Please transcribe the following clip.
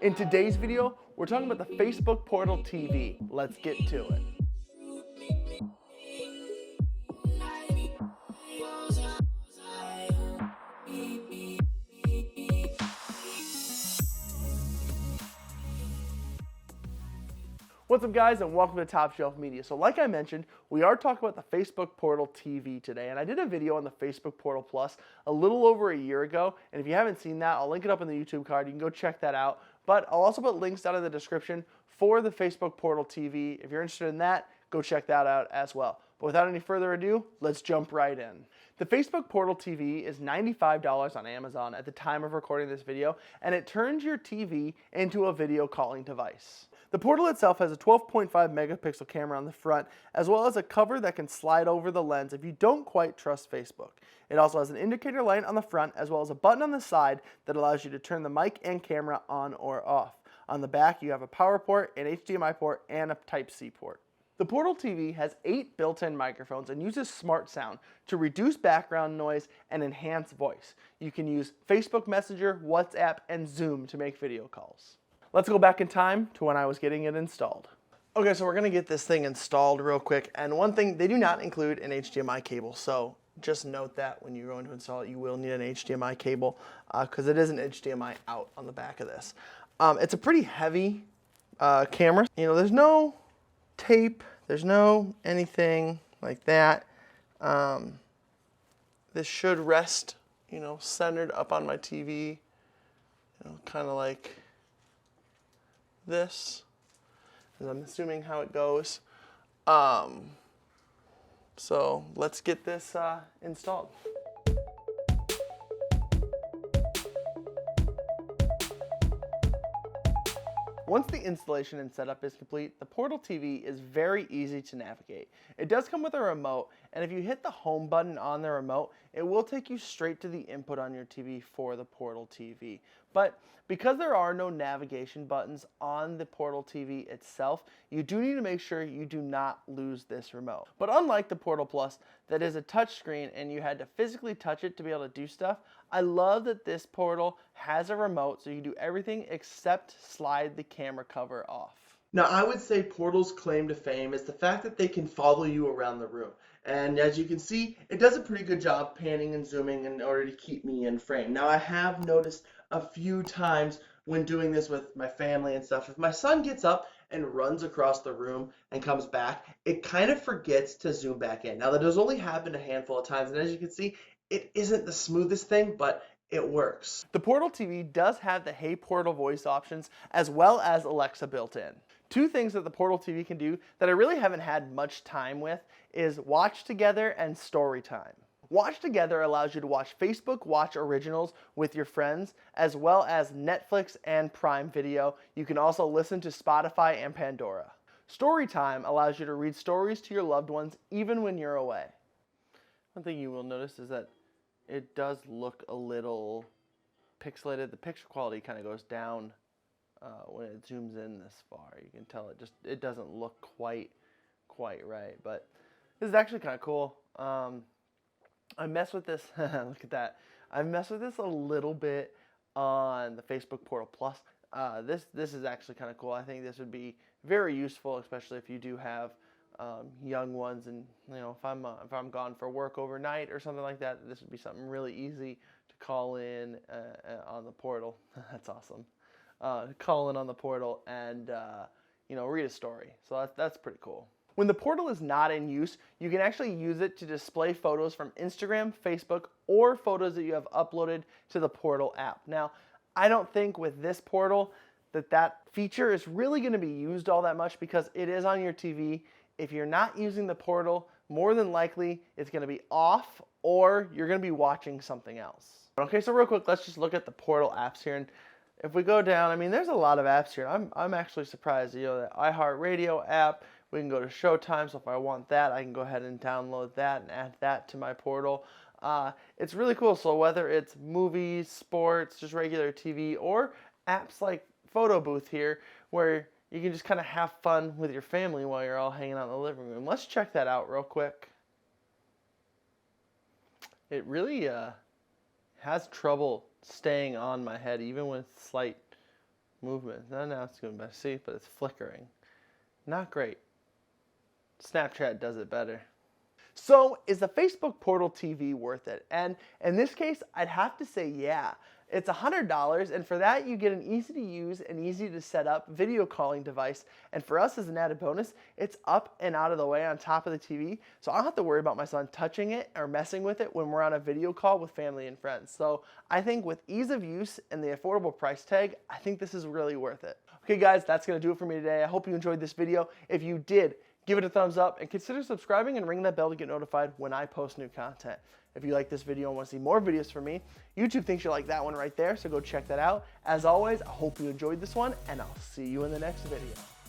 In today's video, we're talking about the Facebook Portal TV. Let's get to it. What's up guys, and welcome to Top Shelf Media. So like I mentioned, we are talking about the Facebook Portal TV today, and I did a video on the Facebook Portal Plus a little over a year ago, and if you haven't seen that, I'll link it up in the YouTube card. You can go check that out, but I'll also put links down in the description for the Facebook Portal TV. If you're interested in that, go check that out as well. But without any further ado, let's jump right in. The Facebook Portal TV is $95 on Amazon at the time of recording this video, and it turns your TV into a video calling device. The Portal itself has a 12.5 megapixel camera on the front, as well as a cover that can slide over the lens if you don't quite trust Facebook. It also has an indicator light on the front, as well as a button on the side that allows you to turn the mic and camera on or off. On the back, you have a power port, an HDMI port, and a Type-C port. The Portal TV has 8 built-in microphones and uses smart sound to reduce background noise and enhance voice. You can use Facebook Messenger, WhatsApp, and Zoom to make video calls. Let's go back in time to when I was getting it installed. Okay, so we're gonna get this thing installed real quick, and one thing, they do not include an HDMI cable, so just note that when you're going to install it, you will need an HDMI cable, because it is an HDMI out on the back of this. It's a pretty heavy camera. You know, there's no tape, there's no anything like that. This should rest, you know, centered up on my TV, you know, kind of like this, as I'm assuming how it goes. So let's get this installed. Once the installation and setup is complete, the Portal TV is very easy to navigate. It does come with a remote, and if you hit the home button on the remote, it will take you straight to the input on your TV for the Portal TV. But because there are no navigation buttons on the Portal TV itself, you do need to make sure you do not lose this remote. But unlike the Portal Plus, that is a touch screen and you had to physically touch it to be able to do stuff, I love that this Portal has a remote so you can do everything except slide the camera cover off. Now, I would say Portal's claim to fame is the fact that they can follow you around the room. And as you can see, it does a pretty good job panning and zooming in order to keep me in frame. Now, I have noticed a few times when doing this with my family and stuff, if my son gets up and runs across the room and comes back, it kind of forgets to zoom back in. Now, that has only happened a handful of times, and as you can see, it isn't the smoothest thing, but it works. The Portal TV does have the Hey Portal voice options as well as Alexa built in. Two things that the Portal TV can do that I really haven't had much time with is Watch Together and Story Time. Watch Together allows you to watch Facebook Watch Originals with your friends, as well as Netflix and Prime Video. You can also listen to Spotify and Pandora. Story Time allows you to read stories to your loved ones even when you're away. One thing you will notice is that it does look a little pixelated. The picture quality kind of goes down when it zooms in this far. You can tell it doesn't look quite right, but this is actually kind of cool. I mess with this, look at that. I messed with this a little bit on the Facebook Portal Plus. This is actually kind of cool. I think this would be very useful, especially if you do have young ones, and you know, if I'm gone for work overnight or something like that, this would be something really easy to call in on the Portal. That's awesome. Call in on the Portal and you know, read a story. So that's pretty cool. When the Portal is not in use, you can actually use it to display photos from Instagram, Facebook, or photos that you have uploaded to the Portal app. Now, I don't think with this Portal that feature is really going to be used all that much because it is on your TV. If you're not using the Portal, more than likely it's going to be off or you're going to be watching something else. Okay, so real quick, let's just look at the Portal apps here. And if we go down, I mean, there's a lot of apps here. I'm actually surprised. You know, the iHeartRadio app, we can go to Showtime, so if I want that, I can go ahead and download that and add that to my Portal. It's really cool. So whether it's movies, sports, just regular TV, or apps like Photo Booth here, where you can just kind of have fun with your family while you're all hanging out in the living room. Let's check that out real quick. It really has trouble staying on my head, even with slight movement. Now it's going better. See, but it's flickering. Not great. Snapchat does it better. So is the Facebook Portal TV worth it? And in this case, I'd have to say yeah. It's $100, and for that you get an easy to use and easy to set up video calling device. And for us as an added bonus, it's up and out of the way on top of the TV, so I don't have to worry about my son touching it or messing with it when we're on a video call with family and friends. So I think with ease of use and the affordable price tag, I think this is really worth it. Okay guys, that's going to do it for me today. I hope you enjoyed this video. If you did, give it a thumbs up and consider subscribing and ring that bell to get notified when I post new content. If you like this video and want to see more videos from me, YouTube thinks you like that one right there, so go check that out. As always, I hope you enjoyed this one, and I'll see you in the next video.